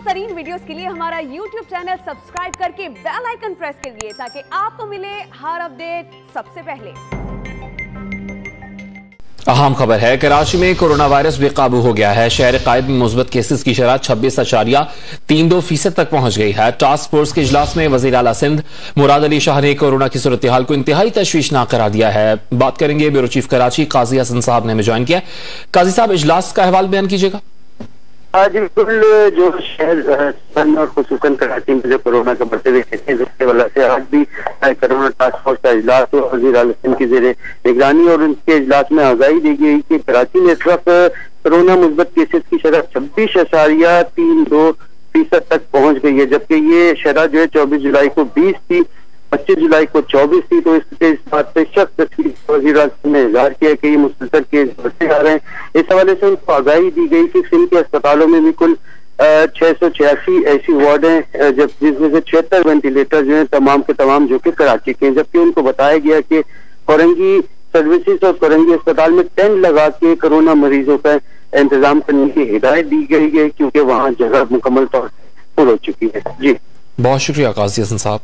तरीन वीडियोस के लिए हमारा YouTube चैनल सब्सक्राइब करके बेल आइकन प्रेस करिए ताकि आपको मिले हर अपडेट सबसे पहले। अहम खबर है, कराची में कोरोना वायरस बेकाबू हो गया है। शहर कायद में मुस्बत केसेस की शरह 26.32% तक पहुंच गई है। टास्क फोर्स के इजलास में वजीर आला सिंध मुराद अली शाह ने कोरोना की सूरत हाल को इंतहाई तशवीशनाक करार दिया है। बात करेंगे ब्यूरो चीफ कराची काजी हसन साहब ने हमें ज्वाइन किया। काजी साहब, इजलास का अहवाल बयान कीजिएगा। आज बिल्कुल जो शहर और खुसूसन कराची में जो कोरोना के बढ़ते हुए केसेज उसके वजह से आज भी कोरोना टास्क फोर्स का इजलास हुआ वज़ीर आला सिंध की ज़ेरे निगरानी, और उनके इजलास में आगाही दी गई कि कराची में इस वक्त कोरोना मुस्बत केसेज की शरह 26.32% तक पहुंच गई है, जबकि ये शरह जो है 24 जुलाई को 20 थी, 25 जुलाई को 24 थी। तो इसके साथ तस्वीर वज़ीर आज़म ने इज़हार किया कि ये मुसलसल केस बढ़ते आ रहे हैं। इस हवाले से उनको आगाही दी गई कि सिंध के अस्पतालों में भी कुल 686 ऐसी वार्ड हैं, जब जिसमें से 76 वेंटिलेटर जो है तमाम के तमाम जो कि कराची के हैं, जबकि उनको बताया गया कि कोरंगी सर्विसेज और कोरंगी अस्पताल में टेंट लगा के कोरोना मरीजों का इंतजाम करने की हिदायत दी गई है, क्योंकि वहाँ जगह मुकम्मल तौर पर फुल हो चुकी है। जी, बहुत शुक्रिया काजी हसन साहब।